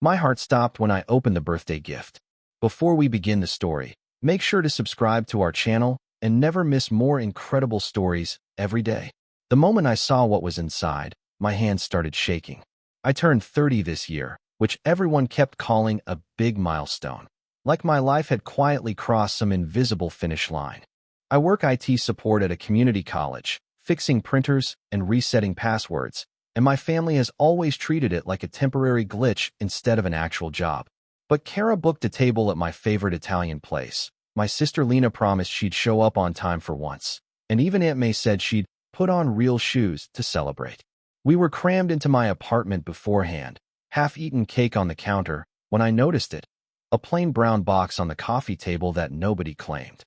My heart stopped when I opened the birthday gift. Before we begin the story, make sure to subscribe to our channel and never miss more incredible stories every day. The moment I saw what was inside, my hands started shaking. I turned 30 this year, which everyone kept calling a big milestone. Like my life had quietly crossed some invisible finish line. I work IT support at a community college, fixing printers and resetting passwords, and my family has always treated it like a temporary glitch instead of an actual job. But Kara booked a table at my favorite Italian place. My sister Lena promised she'd show up on time for once, and even Aunt May said she'd put on real shoes to celebrate. We were crammed into my apartment beforehand, half-eaten cake on the counter, when I noticed it. A plain brown box on the coffee table that nobody claimed.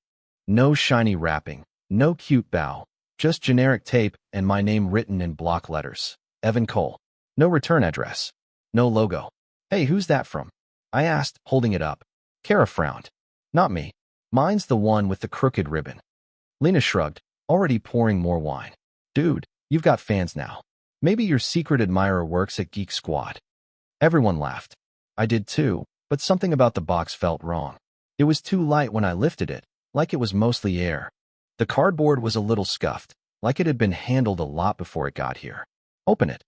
No shiny wrapping, no cute bow, just generic tape and my name written in block letters. Evan Cole. No return address. No logo. "Hey, who's that from?" I asked, holding it up. Kara frowned. "Not me. Mine's the one with the crooked ribbon." Lena shrugged, already pouring more wine. "Dude, you've got fans now. Maybe your secret admirer works at Geek Squad." Everyone laughed. I did too, but something about the box felt wrong. It was too light when I lifted it, like it was mostly air. The cardboard was a little scuffed, like it had been handled a lot before it got here. "Open it."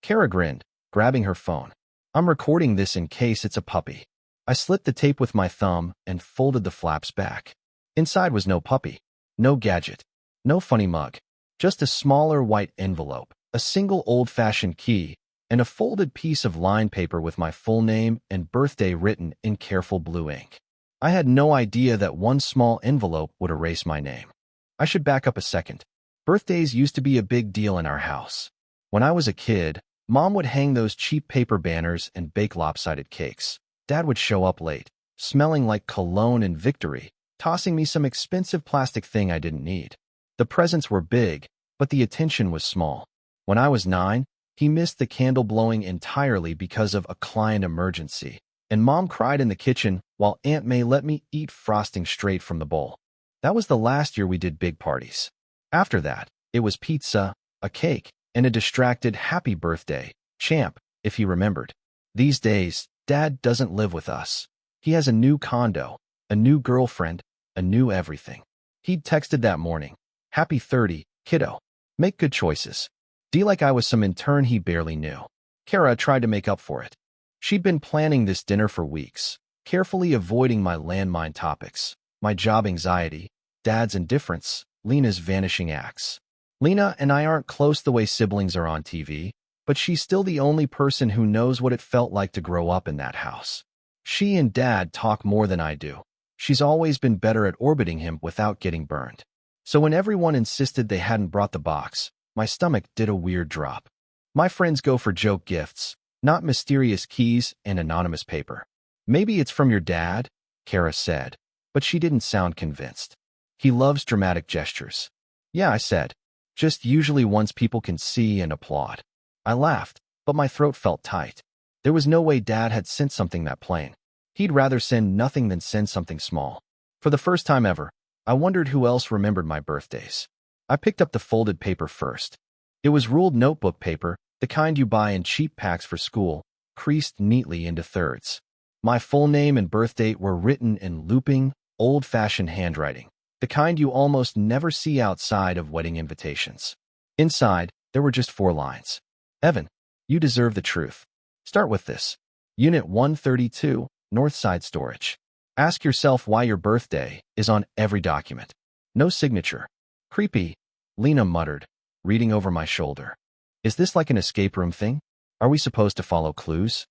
Kara grinned, grabbing her phone. "I'm recording this in case it's a puppy." I slit the tape with my thumb and folded the flaps back. Inside was no puppy, no gadget, no funny mug, just a smaller white envelope, a single old-fashioned key, and a folded piece of lined paper with my full name and birthday written in careful blue ink. I had no idea that one small envelope would erase my name. I should back up a second. Birthdays used to be a big deal in our house. When I was a kid, Mom would hang those cheap paper banners and bake lopsided cakes. Dad would show up late, smelling like cologne and victory, tossing me some expensive plastic thing I didn't need. The presents were big, but the attention was small. When I was 9, he missed the candle blowing entirely because of a client emergency, and Mom cried in the kitchen while Aunt May let me eat frosting straight from the bowl. That was the last year we did big parties. After that, it was pizza, a cake, and a distracted happy birthday, champ, if he remembered. These days, Dad doesn't live with us. He has a new condo, a new girlfriend, a new everything. He'd texted that morning, "Happy 30, kiddo. Make good choices." Like I was some intern he barely knew. Kara tried to make up for it. She'd been planning this dinner for weeks, carefully avoiding my landmine topics, my job anxiety, Dad's indifference, Lena's vanishing acts. Lena and I aren't close the way siblings are on TV, but she's still the only person who knows what it felt like to grow up in that house. She and Dad talk more than I do. She's always been better at orbiting him without getting burned. So when everyone insisted they hadn't brought the box, my stomach did a weird drop. My friends go for joke gifts, not mysterious keys and anonymous paper. "Maybe it's from your dad," Kara said, but she didn't sound convinced. "He loves dramatic gestures." "Yeah," I said. "Just usually ones people can see and applaud." I laughed, but my throat felt tight. There was no way Dad had sent something that plain. He'd rather send nothing than send something small. For the first time ever, I wondered who else remembered my birthdays. I picked up the folded paper first. It was ruled notebook paper, the kind you buy in cheap packs for school, creased neatly into thirds. My full name and birth date were written in looping, old-fashioned handwriting, the kind you almost never see outside of wedding invitations. Inside, there were just 4 lines. "Evan, you deserve the truth. Start with this. Unit 132, Northside Storage. Ask yourself why your birthday is on every document." No signature. "Creepy," Lena muttered, reading over my shoulder. "Is this like an escape room thing? Are we supposed to follow clues?"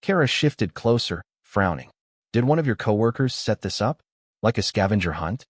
Kara shifted closer, frowning. "Did one of your coworkers set this up? Like a scavenger hunt?"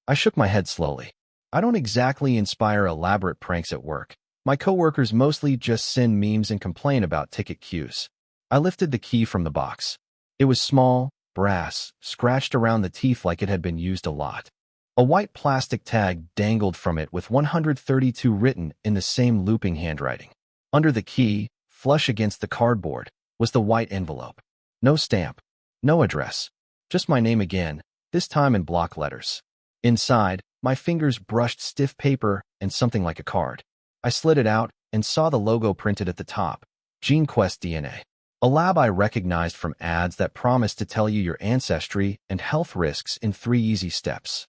I shook my head slowly. I don't exactly inspire elaborate pranks at work. My coworkers mostly just send memes and complain about ticket queues. I lifted the key from the box. It was small, brass, scratched around the teeth like it had been used a lot. A white plastic tag dangled from it with 132 written in the same looping handwriting. Under the key, flush against the cardboard, was the white envelope. No stamp, no address, just my name again, this time in block letters. Inside, my fingers brushed stiff paper and something like a card. I slid it out and saw the logo printed at the top, GeneQuest DNA. a lab I recognized from ads that promised to tell you your ancestry and health risks in 3 easy steps.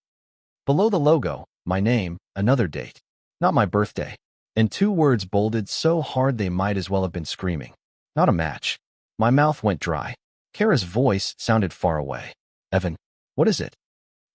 Below the logo, my name, another date, not my birthday, and 2 words bolded so hard they might as well have been screaming. Not a match. My mouth went dry. Kara's voice sounded far away. Evan, what is it?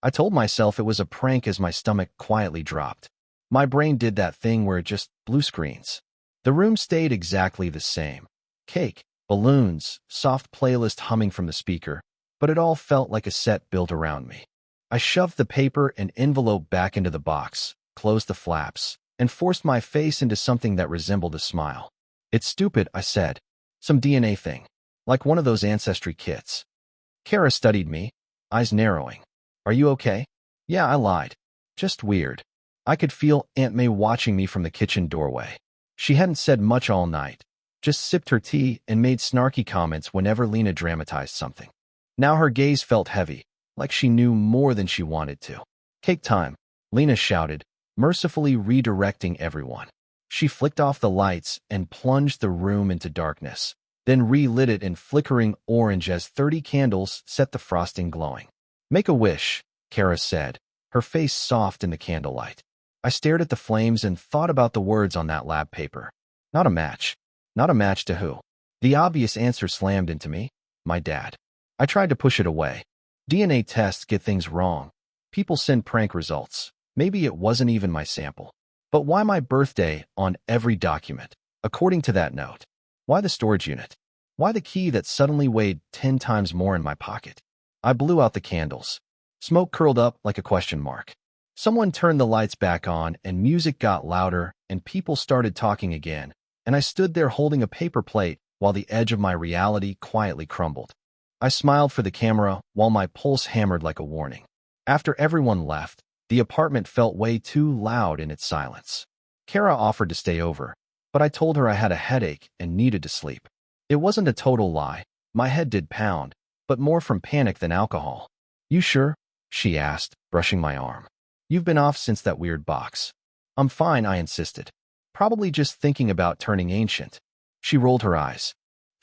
I told myself it was a prank as my stomach quietly dropped. My brain did that thing where it just blue screens. The room stayed exactly the same. Cake, balloons, soft playlist humming from the speaker, but it all felt like a set built around me. I shoved the paper and envelope back into the box, closed the flaps, and forced my face into something that resembled a smile. It's stupid, I said. Some DNA thing. Like one of those ancestry kits. Kara studied me, eyes narrowing. Are you okay? Yeah, I lied. Just weird. I could feel Aunt May watching me from the kitchen doorway. She hadn't said much all night, just sipped her tea and made snarky comments whenever Lena dramatized something. Now her gaze felt heavy, like she knew more than she wanted to. Cake time, Lena shouted, mercifully redirecting everyone. She flicked off the lights and plunged the room into darkness, then relit it in flickering orange as 30 candles set the frosting glowing. Make a wish, Kara said, her face soft in the candlelight. I stared at the flames and thought about the words on that lab paper. Not a match. Not a match to who? The obvious answer slammed into me. My dad. I tried to push it away. DNA tests get things wrong. People send prank results. Maybe it wasn't even my sample. But why my birthday on every document? According to that note. Why the storage unit? Why the key that suddenly weighed 10 times more in my pocket? I blew out the candles. Smoke curled up like a question mark. Someone turned the lights back on and music got louder and people started talking again, and I stood there holding a paper plate while the edge of my reality quietly crumbled. I smiled for the camera while my pulse hammered like a warning. After everyone left, the apartment felt way too loud in its silence. Kara offered to stay over, but I told her I had a headache and needed to sleep. It wasn't a total lie. My head did pound, but more from panic than alcohol. You sure? She asked, brushing my arm. You've been off since that weird box. I'm fine, I insisted. Probably just thinking about turning ancient. She rolled her eyes.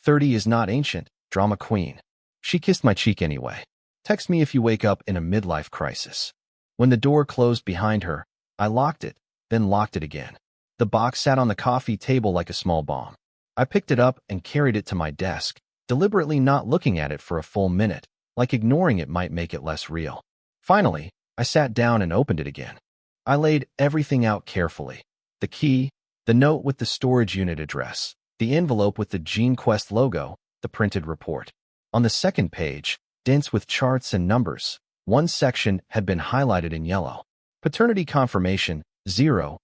30 is not ancient, drama queen. She kissed my cheek anyway. Text me if you wake up in a midlife crisis. When the door closed behind her, I locked it, then locked it again. The box sat on the coffee table like a small bomb. I picked it up and carried it to my desk, deliberately not looking at it for a full minute, like ignoring it might make it less real. Finally, I sat down and opened it again. I laid everything out carefully. The key, the note with the storage unit address, the envelope with the GeneQuest logo, the printed report. On the second page, dense with charts and numbers, one section had been highlighted in yellow. Paternity confirmation, 0%.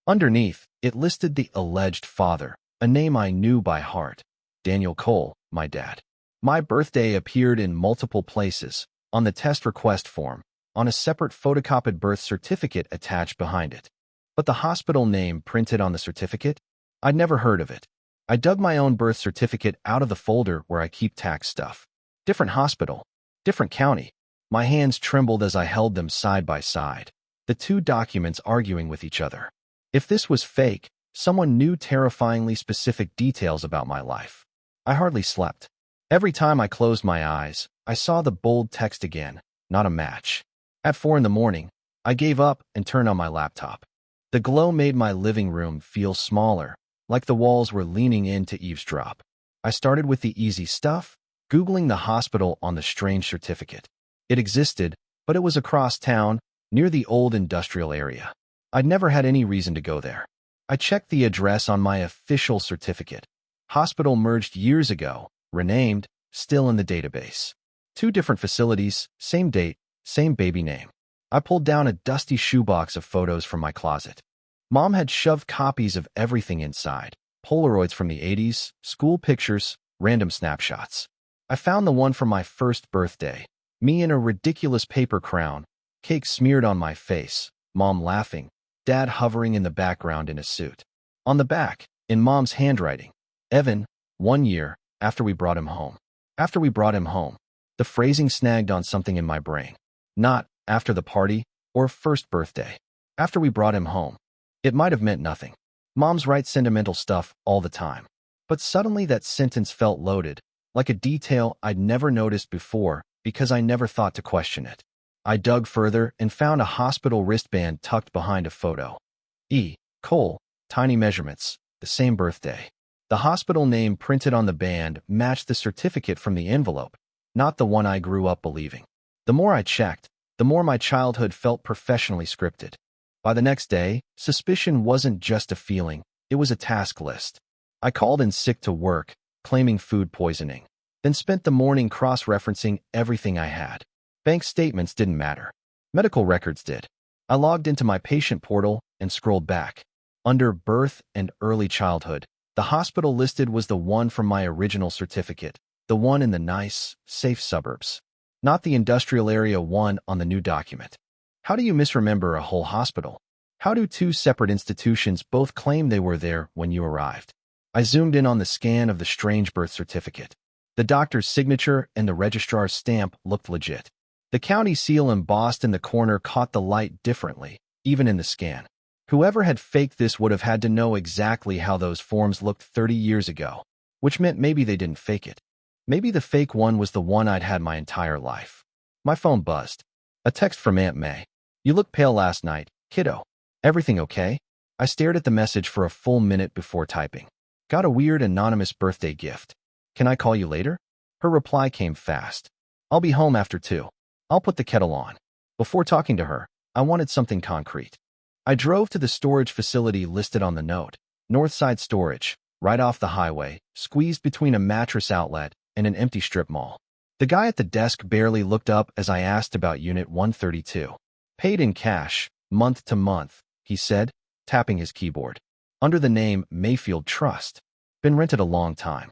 Underneath, it listed the alleged father, a name I knew by heart. Daniel Cole, my dad. My birthday appeared in multiple places, on the test request form, on a separate photocopied birth certificate attached behind it. But the hospital name printed on the certificate? I'd never heard of it. I dug my own birth certificate out of the folder where I keep tax stuff. Different hospital, different county. My hands trembled as I held them side by side, the 2 documents arguing with each other. If this was fake, someone knew terrifyingly specific details about my life. I hardly slept. Every time I closed my eyes, I saw the bold text again, not a match. At 4 in the morning, I gave up and turned on my laptop. The glow made my living room feel smaller, like the walls were leaning in to eavesdrop. I started with the easy stuff, Googling the hospital on the strange certificate. It existed, but it was across town, near the old industrial area. I'd never had any reason to go there. I checked the address on my official certificate. Hospital merged years ago, renamed, still in the database. 2 different facilities, same date, same baby name. I pulled down a dusty shoebox of photos from my closet. Mom had shoved copies of everything inside. Polaroids from the 80s, school pictures, random snapshots. I found the one from my first birthday. Me in a ridiculous paper crown, cake smeared on my face, Mom laughing, Dad hovering in the background in a suit. On the back, in Mom's handwriting, Evan, 1 year, after we brought him home. After we brought him home. The phrasing snagged on something in my brain. Not after the party or first birthday. After we brought him home. It might have meant nothing. Moms write sentimental stuff all the time. But suddenly that sentence felt loaded, like a detail I'd never noticed before because I never thought to question it. I dug further and found a hospital wristband tucked behind a photo. Cole, tiny measurements, the same birthday. The hospital name printed on the band matched the certificate from the envelope, not the one I grew up believing. The more I checked, the more my childhood felt professionally scripted. By the next day, suspicion wasn't just a feeling, it was a task list. I called in sick to work, claiming food poisoning, then spent the morning cross-referencing everything I had. Bank statements didn't matter. Medical records did. I logged into my patient portal and scrolled back. Under birth and early childhood, the hospital listed was the one from my original certificate, the one in the nice, safe suburbs, not the industrial area one on the new document. How do you misremember a whole hospital? How do two separate institutions both claim they were there when you arrived? I zoomed in on the scan of the strange birth certificate. The doctor's signature and the registrar's stamp looked legit. The county seal embossed in the corner caught the light differently, even in the scan. Whoever had faked this would have had to know exactly how those forms looked 30 years ago, which meant maybe they didn't fake it. Maybe the fake one was the one I'd had my entire life. My phone buzzed. A text from Aunt May. "You look pale last night, kiddo. Everything okay?" I stared at the message for a full minute before typing. "Got a weird anonymous birthday gift. Can I call you later?" Her reply came fast. "I'll be home after 2. I'll put the kettle on." Before talking to her, I wanted something concrete. I drove to the storage facility listed on the note, Northside Storage, right off the highway, squeezed between a mattress outlet and an empty strip mall. The guy at the desk barely looked up as I asked about Unit 132. "Paid in cash, month to month," he said, tapping his keyboard. "Under the name Mayfield Trust. Been rented a long time."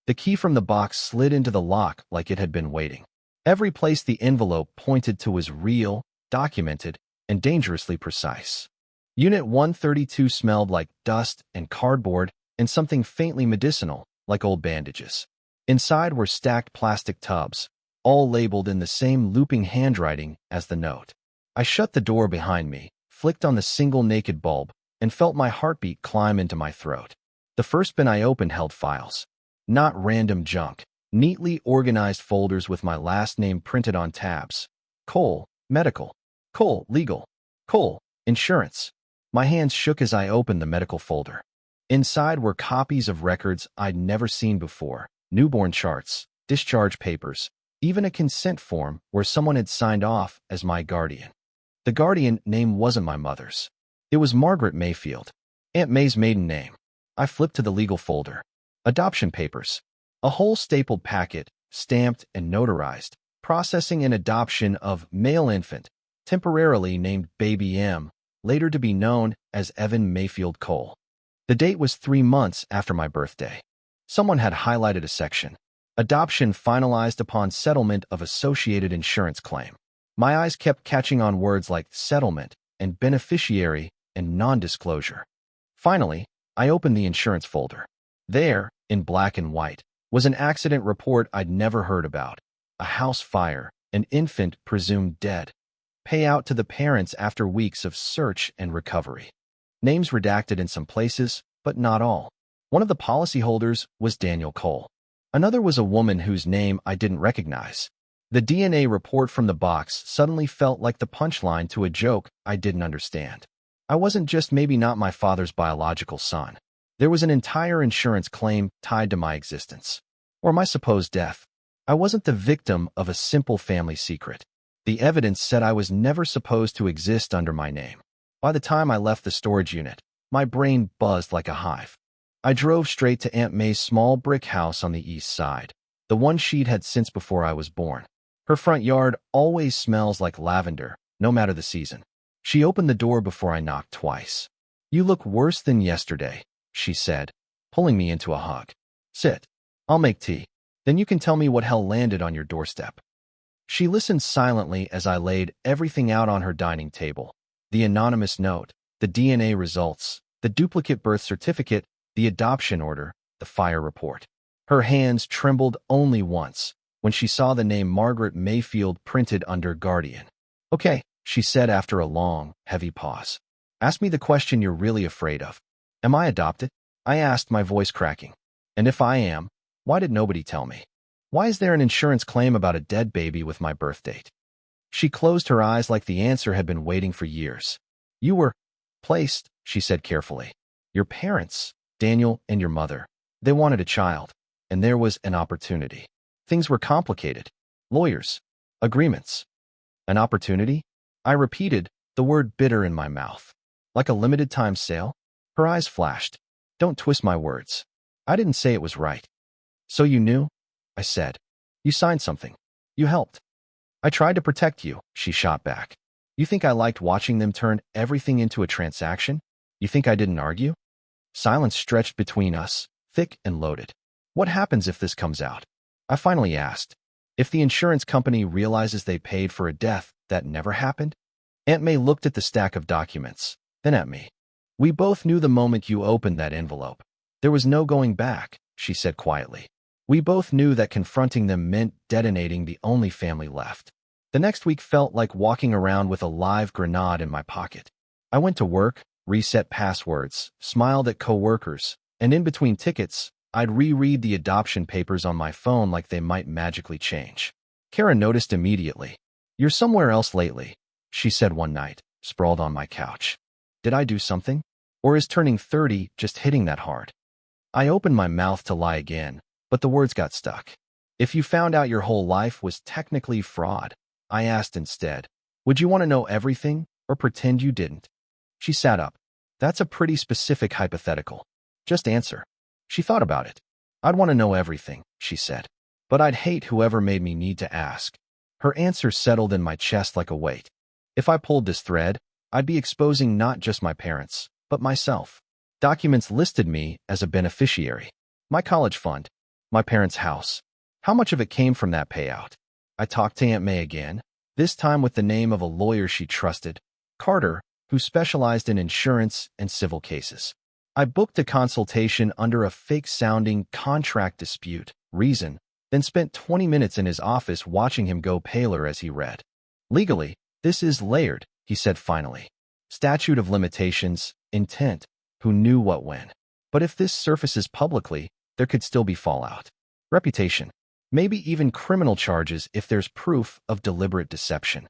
The key from the box slid into the lock like it had been waiting. Every place the envelope pointed to was real, documented, and dangerously precise. Unit 132 smelled like dust and cardboard and something faintly medicinal, like old bandages. Inside were stacked plastic tubs, all labeled in the same looping handwriting as the note. I shut the door behind me, flicked on the single naked bulb, and felt my heartbeat climb into my throat. The first bin I opened held files. Not random junk, neatly organized folders with my last name printed on tabs. Cole, medical. Cole, legal. Cole, insurance. My hands shook as I opened the medical folder. Inside were copies of records I'd never seen before, newborn charts, discharge papers, even a consent form where someone had signed off as my guardian. The guardian name wasn't my mother's. It was Margaret Mayfield, Aunt May's maiden name. I flipped to the legal folder. Adoption papers. A whole stapled packet, stamped and notarized, processing an adoption of male infant, temporarily named Baby M, later to be known as Evan Mayfield Cole. The date was 3 months after my birthday. Someone had highlighted a section. Adoption finalized upon settlement of associated insurance claim. My eyes kept catching on words like settlement and beneficiary and non-disclosure. Finally, I opened the insurance folder. There, in black and white, was an accident report I'd never heard about. A house fire, an infant presumed dead. Payout to the parents after weeks of search and recovery. Names redacted in some places, but not all. One of the policyholders was Daniel Cole. Another was a woman whose name I didn't recognize. The DNA report from the box suddenly felt like the punchline to a joke I didn't understand. I wasn't just maybe not my father's biological son. There was an entire insurance claim tied to my existence. Or my supposed death. I wasn't the victim of a simple family secret. The evidence said I was never supposed to exist under my name. By the time I left the storage unit, my brain buzzed like a hive. I drove straight to Aunt May's small brick house on the east side, the one she'd had since before I was born. Her front yard always smells like lavender, no matter the season. She opened the door before I knocked twice. "You look worse than yesterday," she said, pulling me into a hug. "Sit. I'll make tea. Then you can tell me what hell landed on your doorstep." She listened silently as I laid everything out on her dining table. The anonymous note, the DNA results, the duplicate birth certificate, the adoption order, the fire report. Her hands trembled only once, when she saw the name Margaret Mayfield printed under guardian. "Okay," she said after a long, heavy pause. "Ask me the question you're really afraid of." "Am I adopted?" I asked, my voice cracking. And if I am, why did nobody tell me? Why is there an insurance claim about a dead baby with my birth date? She closed her eyes like the answer had been waiting for years. You were placed, she said carefully. Your parents, Daniel and your mother, they wanted a child, and there was an opportunity. Things were complicated. Lawyers. Agreements. An opportunity? I repeated, the word bitter in my mouth. Like a limited-time sale? Her eyes flashed. Don't twist my words. I didn't say it was right. So you knew? I said. You signed something. You helped. I tried to protect you, she shot back. You think I liked watching them turn everything into a transaction? You think I didn't argue? Silence stretched between us, thick and loaded. What happens if this comes out? I finally asked. If the insurance company realizes they paid for a death that never happened? Aunt May looked at the stack of documents, then at me. We both knew the moment you opened that envelope. There was no going back, she said quietly. We both knew that confronting them meant detonating the only family left. The next week felt like walking around with a live grenade in my pocket. I went to work, reset passwords, smiled at coworkers, and in between tickets, I'd reread the adoption papers on my phone like they might magically change. Kara noticed immediately. You're somewhere else lately, she said one night, sprawled on my couch. Did I do something? Or is turning 30 just hitting that hard? I opened my mouth to lie again, but the words got stuck. If you found out your whole life was technically fraud, I asked instead, would you want to know everything or pretend you didn't? She sat up. That's a pretty specific hypothetical. Just answer. She thought about it. I'd want to know everything, she said. But I'd hate whoever made me need to ask. Her answer settled in my chest like a weight. If I pulled this thread, I'd be exposing not just my parents, but myself. Documents listed me as a beneficiary. My college fund. My parents' house. How much of it came from that payout? I talked to Aunt May again, this time with the name of a lawyer she trusted, Carter, who specialized in insurance and civil cases. I booked a consultation under a fake-sounding contract dispute reason, then spent 20 minutes in his office watching him go paler as he read. Legally, this is layered, he said finally. Statute of limitations, intent, who knew what when. But if this surfaces publicly, there could still be fallout. Reputation. Maybe even criminal charges if there's proof of deliberate deception.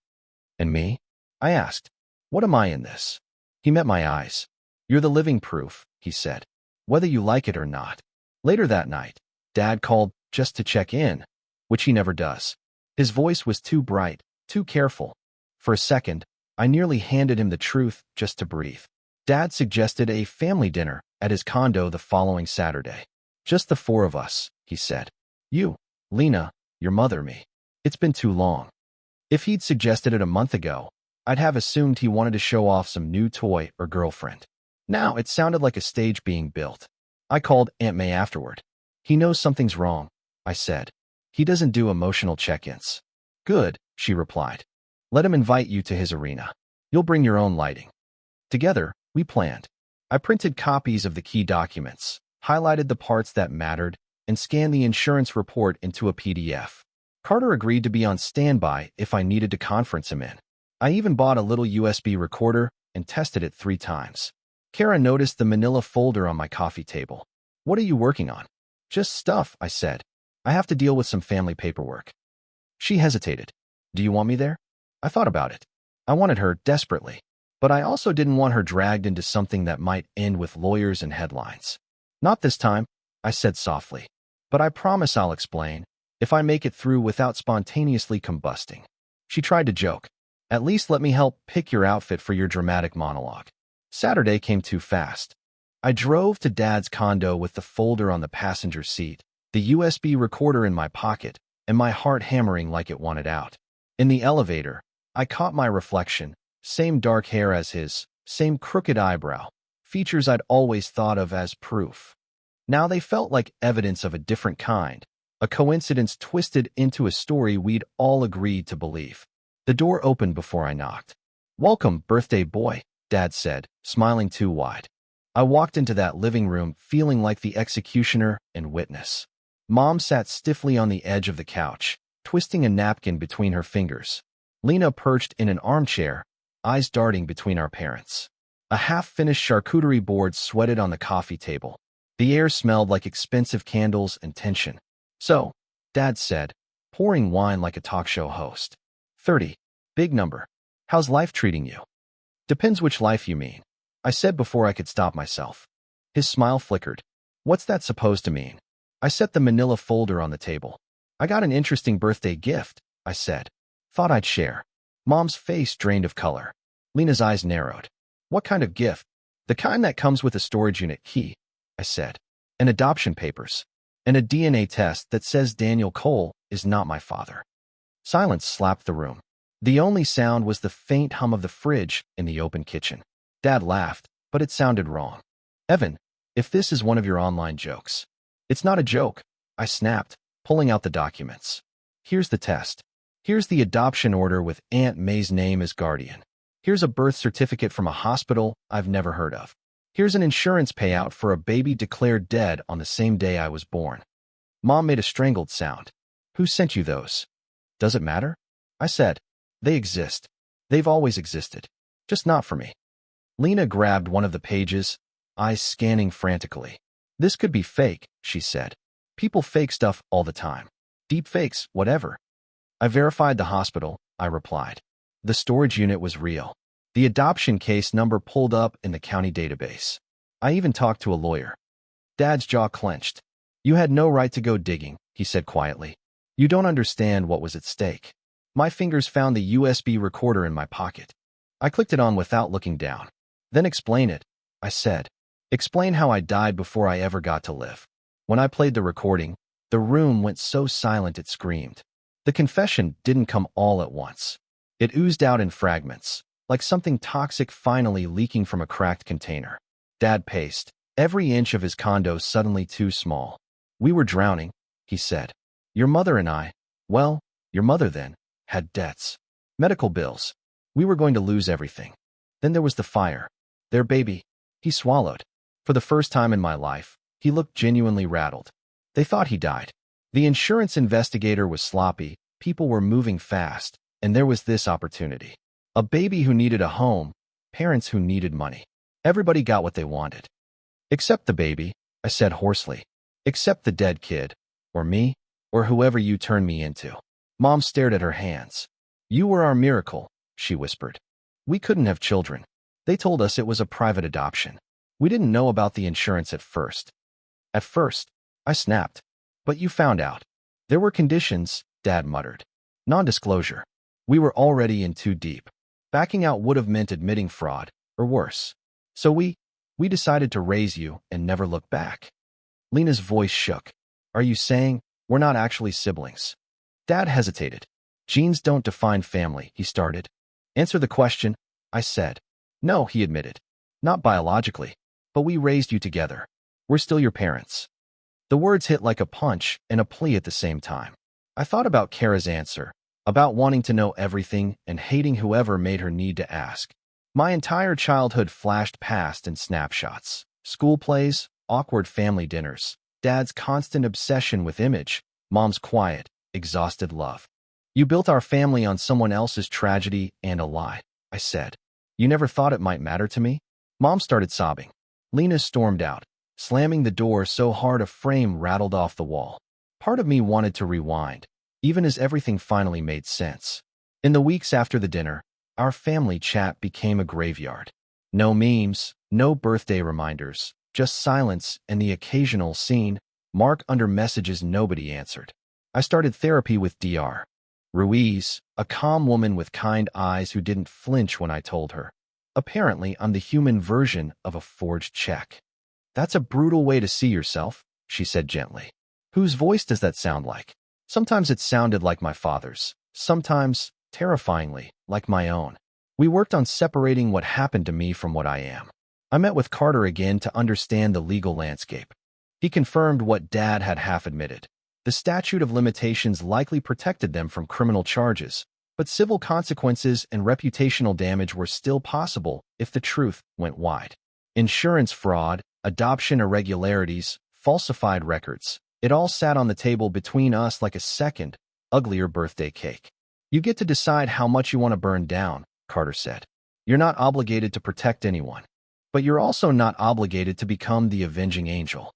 And me? I asked. What am I in this? He met my eyes. You're the living proof, he said. Whether you like it or not. Later that night, Dad called just to check in, which he never does. His voice was too bright, too careful. For a second, I nearly handed him the truth just to breathe. Dad suggested a family dinner at his condo the following Saturday. Just the four of us, he said. You, Lena, your mother, me. It's been too long. If he'd suggested it a month ago, I'd have assumed he wanted to show off some new toy or girlfriend. Now it sounded like a stage being built. I called Aunt May afterward. He knows something's wrong, I said. He doesn't do emotional check-ins. Good, she replied. Let him invite you to his arena. You'll bring your own lighting. Together, we planned. I printed copies of the key documents, highlighted the parts that mattered, and scanned the insurance report into a PDF. Carter agreed to be on standby if I needed to conference him in. I even bought a little USB recorder and tested it 3 times. Kara noticed the manila folder on my coffee table. What are you working on? Just stuff, I said. I have to deal with some family paperwork. She hesitated. Do you want me there? I thought about it. I wanted her desperately, but I also didn't want her dragged into something that might end with lawyers and headlines. Not this time, I said softly. But I promise I'll explain, if I make it through without spontaneously combusting. She tried to joke. At least let me help pick your outfit for your dramatic monologue. Saturday came too fast. I drove to Dad's condo with the folder on the passenger seat, the USB recorder in my pocket, and my heart hammering like it wanted out. In the elevator, I caught my reflection, same dark hair as his, same crooked eyebrow, features I'd always thought of as proof. Now they felt like evidence of a different kind, a coincidence twisted into a story we'd all agreed to believe. The door opened before I knocked. Welcome, birthday boy, Dad said, smiling too wide. I walked into that living room feeling like the executioner and witness. Mom sat stiffly on the edge of the couch, twisting a napkin between her fingers. Lena perched in an armchair, eyes darting between our parents. A half-finished charcuterie board sweated on the coffee table. The air smelled like expensive candles and tension. "So," Dad said, pouring wine like a talk show host. 30. Big number. "How's life treating you?" "Depends which life you mean," I said before I could stop myself. His smile flickered. "What's that supposed to mean?" I set the manila folder on the table. "I got an interesting birthday gift," I said. "Thought I'd share." Mom's face drained of color. Lena's eyes narrowed. "What kind of gift?" "The kind that comes with a storage unit key," I said. "And adoption papers. And a DNA test that says Daniel Cole is not my father." Silence slapped the room. The only sound was the faint hum of the fridge in the open kitchen. Dad laughed, but it sounded wrong. "Evan, if this is one of your online jokes." "It's not a joke," I snapped, pulling out the documents. "Here's the test. Here's the adoption order with Aunt May's name as guardian. Here's a birth certificate from a hospital I've never heard of. Here's an insurance payout for a baby declared dead on the same day I was born." Mom made a strangled sound. "Who sent you those?" "Does it matter?" I said. "They exist. They've always existed. Just not for me." Lena grabbed one of the pages, eyes scanning frantically. "This could be fake," she said. "People fake stuff all the time. Deep fakes, whatever." "I verified the hospital," I replied. The storage unit was real. The adoption case number pulled up in the county database. I even talked to a lawyer. Dad's jaw clenched. "You had no right to go digging," he said quietly. "You don't understand what was at stake." My fingers found the USB recorder in my pocket. I clicked it on without looking down. "Then explain it," I said. "Explain how I died before I ever got to live." When I played the recording, the room went so silent it screamed. The confession didn't come all at once. It oozed out in fragments, like something toxic finally leaking from a cracked container. Dad paced, every inch of his condo suddenly too small. "We were drowning," he said. "Your mother and I, well, your mother then, had debts. Medical bills. We were going to lose everything. Then there was the fire. Their baby." He swallowed. For the first time in my life, he looked genuinely rattled. "They thought he died. The insurance investigator was sloppy, people were moving fast, and there was this opportunity. A baby who needed a home, parents who needed money. Everybody got what they wanted. Except the baby," I said hoarsely. "Except the dead kid, or me, or whoever you turned me into." Mom stared at her hands. "You were our miracle," she whispered. "We couldn't have children. They told us it was a private adoption. We didn't know about the insurance at first." "At first," I snapped. "But you found out." "There were conditions," Dad muttered. "Non-disclosure. We were already in too deep. Backing out would have meant admitting fraud, or worse. So we decided to raise you and never look back." Lena's voice shook. "Are you saying we're not actually siblings?" Dad hesitated. "Genes don't define family," he started. "Answer the question," I said. "No," he admitted. "Not biologically. But we raised you together. We're still your parents." The words hit like a punch and a plea at the same time. I thought about Kara's answer, about wanting to know everything and hating whoever made her need to ask. My entire childhood flashed past in snapshots. School plays, awkward family dinners, Dad's constant obsession with image, Mom's quiet, exhausted love. "You built our family on someone else's tragedy and a lie," I said. "You never thought it might matter to me?" Mom started sobbing. Lena stormed out, slamming the door so hard a frame rattled off the wall. Part of me wanted to rewind, even as everything finally made sense. In the weeks after the dinner, our family chat became a graveyard. No memes, no birthday reminders, just silence and the occasional scene mark under messages nobody answered. I started therapy with Dr. Ruiz, a calm woman with kind eyes who didn't flinch when I told her. Apparently, I'm the human version of a forged check. "That's a brutal way to see yourself," she said gently. "Whose voice does that sound like?" Sometimes it sounded like my father's, sometimes, terrifyingly, like my own. We worked on separating what happened to me from what I am. I met with Carter again to understand the legal landscape. He confirmed what Dad had half admitted. The statute of limitations likely protected them from criminal charges, but civil consequences and reputational damage were still possible if the truth went wide. Insurance fraud, adoption irregularities, falsified records. It all sat on the table between us like a second, uglier birthday cake. "You get to decide how much you want to burn down," Carter said. "You're not obligated to protect anyone. But you're also not obligated to become the avenging angel."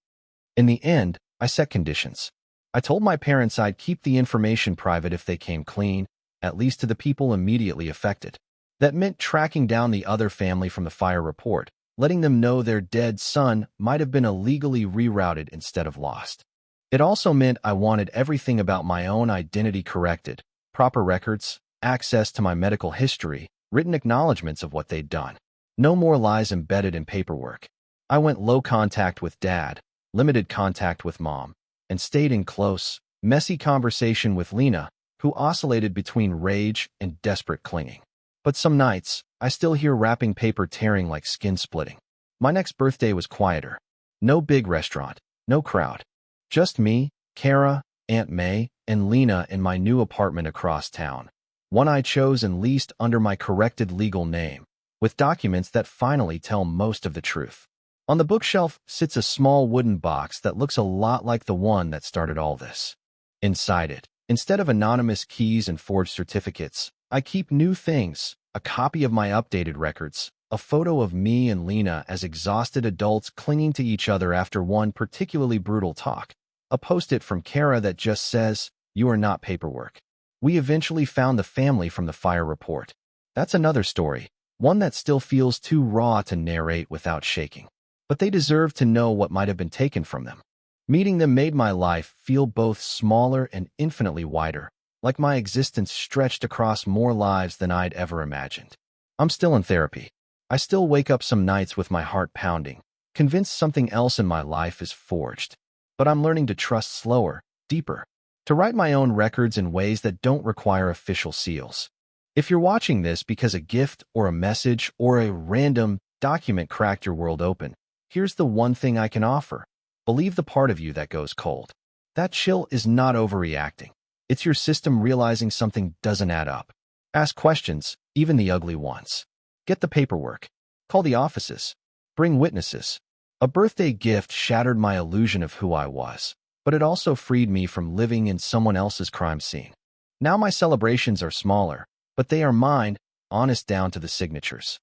In the end, I set conditions. I told my parents I'd keep the information private if they came clean, at least to the people immediately affected. That meant tracking down the other family from the fire report, letting them know their dead son might have been illegally rerouted instead of lost. It also meant I wanted everything about my own identity corrected, proper records, access to my medical history, written acknowledgments of what they'd done. No more lies embedded in paperwork. I went low contact with Dad, limited contact with Mom, and stayed in close, messy conversation with Lena, who oscillated between rage and desperate clinging. But some nights, I still hear wrapping paper tearing like skin splitting. My next birthday was quieter. No big restaurant, no crowd. Just me, Kara, Aunt May, and Lena in my new apartment across town. One I chose and leased under my corrected legal name, with documents that finally tell most of the truth. On the bookshelf sits a small wooden box that looks a lot like the one that started all this. Inside it, instead of anonymous keys and forged certificates, I keep new things, a copy of my updated records, a photo of me and Lena as exhausted adults clinging to each other after one particularly brutal talk, a post-it from Kara that just says, "You are not paperwork." We eventually found the family from the fire report. That's another story, one that still feels too raw to narrate without shaking. But they deserve to know what might have been taken from them. Meeting them made my life feel both smaller and infinitely wider, like my existence stretched across more lives than I'd ever imagined. I'm still in therapy. I still wake up some nights with my heart pounding, convinced something else in my life is forged. But I'm learning to trust slower, deeper, to write my own records in ways that don't require official seals. If you're watching this because a gift or a message or a random document cracked your world open, here's the one thing I can offer. Believe the part of you that goes cold. That chill is not overreacting. It's your system realizing something doesn't add up. Ask questions, even the ugly ones. Get the paperwork. Call the offices. Bring witnesses. A birthday gift shattered my illusion of who I was, but it also freed me from living in someone else's crime scene. Now my celebrations are smaller, but they are mine, honest down to the signatures.